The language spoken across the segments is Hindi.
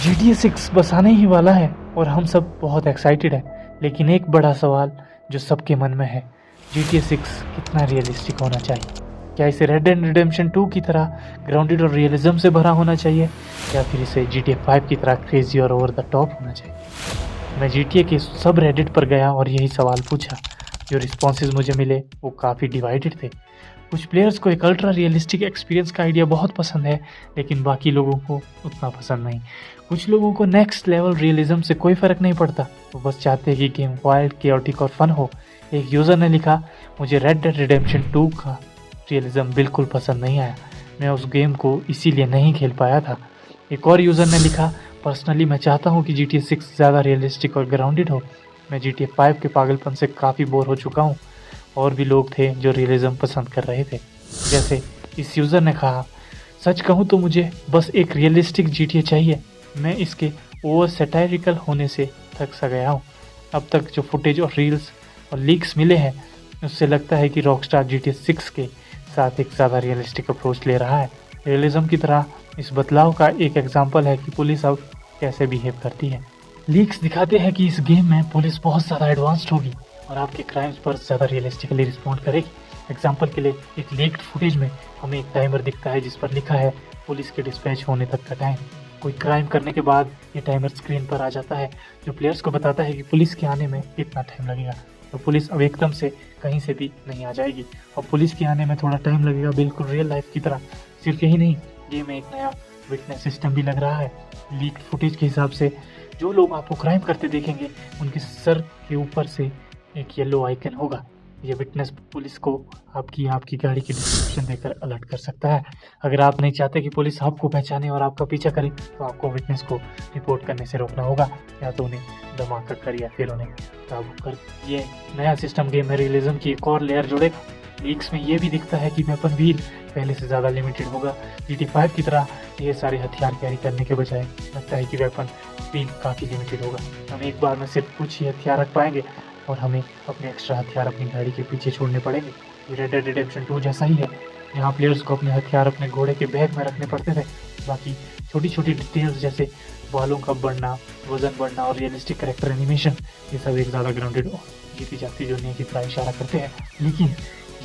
GTA 6 बस आने ही वाला है और हम सब बहुत एक्साइटेड हैं। लेकिन एक बड़ा सवाल जो सबके मन में है, GTA 6 कितना रियलिस्टिक होना चाहिए? क्या इसे रेड डेड रिडेम्पशन 2 की तरह ग्राउंडेड और रियलिज्म से भरा होना चाहिए, या फिर इसे GTA 5 की तरह क्रेजी और ओवर द टॉप होना चाहिए? मैं GTA के सब रेडिट पर गया और यही सवाल पूछा। जो रिस्पॉन्सेज मुझे मिले वो काफ़ी डिवाइडेड थे। कुछ प्लेयर्स को एक अल्ट्रा रियलिस्टिक एक्सपीरियंस का आइडिया बहुत पसंद है, लेकिन बाकी लोगों को उतना पसंद नहीं। कुछ लोगों को नेक्स्ट लेवल रियलिज्म से कोई फ़र्क नहीं पड़ता, वो बस चाहते हैं कि गेम वाइल्ड, केओटिक और फन हो। एक यूज़र ने लिखा, मुझे रेड डेड रिडेम्पशन 2 का रियलिज्म बिल्कुल पसंद नहीं आया, मैं उस गेम को इसीलिए नहीं खेल पाया था। एक और यूज़र ने लिखा, पर्सनली मैं चाहता हूँ कि GTA 6 ज़्यादा रियलिस्टिक और ग्राउंडेड हो। मैं GTA 5 के पागलपन से काफ़ी बोर हो चुका हूँ। और भी लोग थे जो रियलिज्म पसंद कर रहे थे। जैसे इस यूज़र ने कहा, सच कहूँ तो मुझे बस एक रियलिस्टिक GTA चाहिए। मैं इसके ओवर सैटारिकल होने से थक सा गया हूँ। अब तक जो फुटेज और रील्स और लीक्स मिले हैं, उससे लगता है कि रॉकस्टार GTA 6 के साथ एक ज़्यादा रियलिस्टिक अप्रोच ले रहा है। रियलिज्म की तरह इस बदलाव का एक एग्जाम्पल है कि पुलिस अब कैसे बिहेव करती है। लीक्स दिखाते हैं कि इस गेम में पुलिस बहुत ज़्यादा एडवांस्ड होगी और आपके क्राइम्स पर ज़्यादा रियलिस्टिकली रिस्पॉन्ड करेगी। एग्जाम्पल के लिए एक लीक्ड फुटेज में हमें एक टाइमर दिखता है जिस पर लिखा है पुलिस के डिस्पैच होने तक का टाइम। कोई क्राइम करने के बाद ये टाइमर स्क्रीन पर आ जाता है, जो प्लेयर्स को बताता है कि पुलिस के आने में कितना टाइम लगेगा। तो पुलिस अब एकदम से कहीं से भी नहीं आ जाएगी और पुलिस के आने में थोड़ा टाइम लगेगा, बिल्कुल रियल लाइफ की तरह। सिर्फ यही नहीं, गेम में एक नया विटनेस सिस्टम भी लग रहा है। लीक्ड फुटेज के हिसाब से जो लोग आपको क्राइम करते देखेंगे, उनके सर के ऊपर से एक येलो आइकन होगा। ये विटनेस पुलिस को आपकी गाड़ी की डिस्क्रिप्शन देकर अलर्ट कर सकता है। अगर आप नहीं चाहते कि पुलिस आपको पहचाने और आपका पीछा करे, तो आपको विटनेस को रिपोर्ट करने से रोकना होगा, या तो उन्हें धमाका कर या फिर उन्हें काबू कर। ये नया सिस्टम गेम में रियलिज्म की एक और लेयर जोड़ेगा। लीक्स में ये भी दिखता है कि वेपन व्हील पहले से ज़्यादा लिमिटेड होगा। GTA 5 की तरह ये सारे हथियार कैरी करने के बजाय लगता है कि वेपन व्हील काफ़ी लिमिटेड होगा। हम एक बार में सिर्फ कुछ ही हथियार रख पाएंगे और हमें अपने एक्स्ट्रा हथियार अपनी गाड़ी के पीछे छोड़ने पड़ेंगे। ये रेड डेड रिडेम्पशन 2 जैसा ही है, जहाँ प्लेयर्स को अपने हथियार अपने घोड़े के बैग में रखने पड़ते थे। बाकी छोटी छोटी डिटेल्स जैसे बालों का बढ़ना, वजन बढ़ना और रियलिस्टिक कैरेक्टर एनिमेशन, ये सब एक ज़्यादा ग्राउंडेड और जीती जाती दुनिया की तरह इशारा करते हैं। लेकिन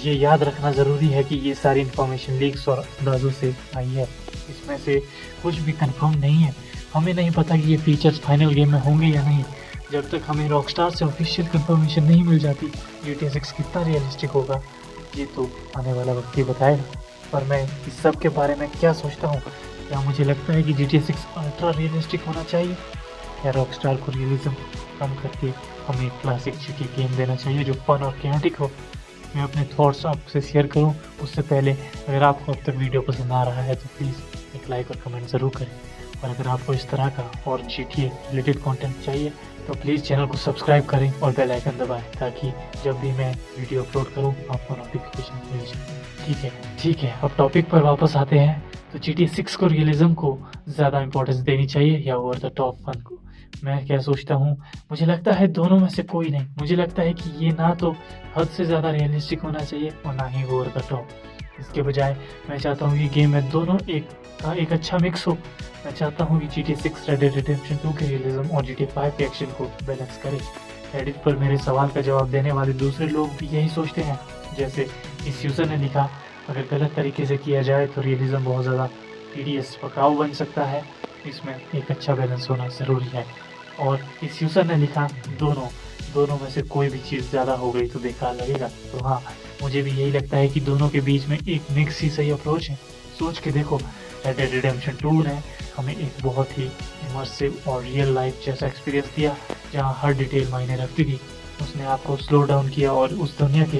ये याद रखना ज़रूरी है कि ये सारी इन्फॉर्मेशन लीक्स और अंदाज़ों से आई है। इसमें से कुछ भी कंफर्म नहीं है। हमें नहीं पता कि ये फीचर्स फाइनल गेम में होंगे या नहीं। जब तक हमें रॉकस्टार से ऑफिशियल कंफर्मेशन नहीं मिल जाती GTA 6 कितना रियलिस्टिक होगा, ये तो आने वाला वक्त ही बताएगा। पर मैं इस सब के बारे में क्या सोचता हूँ, क्या मुझे लगता है कि GTA 6 अल्ट्रा रियलिस्टिक होना चाहिए, या रॉकस्टार को रियलिज्म कम करके हमें एक क्लासिक GTA गेम देना चाहिए जो फन और केनेटिक हो। मैं अपने थॉट्स आपसे शेयर करूं उससे पहले, अगर आपको अब तक वीडियो पसंद आ रहा है तो प्लीज़ एक लाइक और कमेंट ज़रूर करें। और अगर आपको इस तरह का और GTA रिलेटेड कंटेंट चाहिए तो प्लीज़ चैनल को सब्सक्राइब करें और बेल आइकन दबाएं, ताकि जब भी मैं वीडियो अपलोड करूं आपको नोटिफिकेशन मिल जाए। ठीक है, अब टॉपिक पर वापस आते हैं। तो GTA 6 को रियलिज्म को ज़्यादा इंपॉर्टेंस देनी चाहिए या ओवर द टॉप फन को? मैं क्या सोचता हूँ, मुझे लगता है दोनों में से कोई नहीं। मुझे लगता है कि ये ना तो हद से ज़्यादा रियलिस्टिक होना चाहिए और ना ही ओवर द टॉप। इसके बजाय मैं चाहता हूँ कि गेम में दोनों एक अच्छा मिक्स हो। मैं चाहता हूँ कि GTA 6 रेड डेड रिडेम्पशन 2 के रियलिज्म और GTA 5 के एक्शन को बैलेंस करे। रेडिट पर मेरे सवाल का जवाब देने वाले दूसरे लोग भी यही सोचते हैं। जैसे इस यूज़र ने लिखा, अगर गलत तरीके से किया जाए तो रियलिज्म बहुत ज़्यादा tedious पकाऊ बन सकता है, इसमें एक अच्छा बैलेंस होना ज़रूरी है। और इस यूज़र ने लिखा, दोनों में से कोई भी चीज़ ज़्यादा हो गई तो बेकार लगेगा। तो हाँ, मुझे भी यही लगता है कि दोनों के बीच में एक मिक्स ही सही अप्रोच है। सोच के देखो, रेड डेड रिडेम्पशन 2 ने हमें एक बहुत ही इमर्सिव और रियल लाइफ जैसा एक्सपीरियंस दिया, जहाँ हर डिटेल मायने रखती थी। उसने आपको स्लो डाउन किया और उस दुनिया के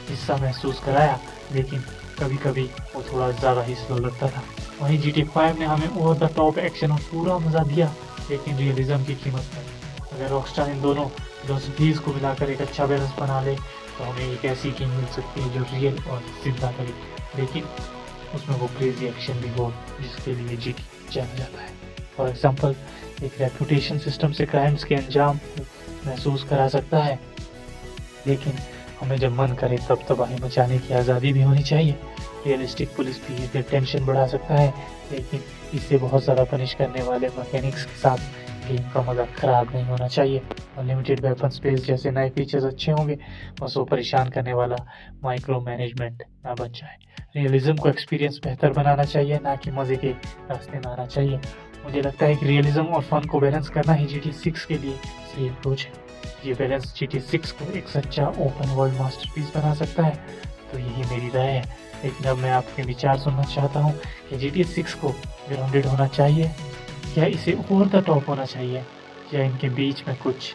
हिस्सा महसूस कराया, लेकिन कभी कभी वो थोड़ा ज़्यादा ही स्लो लगता था। वहीं GTA 5 ने हमें ओवर द टॉप एक्शन और पूरा मज़ा दिया, लेकिन रियलिज्म की कीमत में। अगर रॉकस्टार इन दोनों फिलोसफीज़ को मिलाकर एक अच्छा बैलेंस बना ले तो हमें एक ऐसी गेम मिल सकती है जो रियल और जिंदा करे, लेकिन उसमें वो क्रेजी एक्शन भी हो जिसके लिए GTA जाना जाता है। फॉर एग्जाम्पल, एक रेपुटेशन सिस्टम से क्राइम्स के अंजाम महसूस करा सकता है, लेकिन हमें जब मन करे तब तबाही मचाने की आज़ादी भी होनी चाहिए। रियलिस्टिक पुलिस बिहेवियर टेंशन बढ़ा सकता है, लेकिन इसे बहुत ज़्यादा पनिश करने वाले मैकेनिक्स के साथ गेम का मज़ा खराब नहीं होना चाहिए। अनलिमिटेड वेपन स्पेस जैसे नए फीचर्स अच्छे होंगे, बस वो परेशान करने वाला माइक्रो मैनेजमेंट ना बन जाए। रियलिज्म को एक्सपीरियंस बेहतर बनाना चाहिए, ना कि मज़े के रास्ते में आना चाहिए। मुझे लगता है कि रियलिज्म और फन को बैलेंस करना ही GTA 6 के लिए सही अप्रोच है। ये बैलेंस GTA 6 को एक सच्चा ओपन वर्ल्ड मास्टरपीस बना सकता है। तो यही मेरी राय है, लेकिन अब मैं आपके विचार सुनना चाहता हूँ कि GTA 6 को ग्राउंडेड होना चाहिए, क्या इसे ओवर द टॉप होना चाहिए, या इनके बीच में कुछ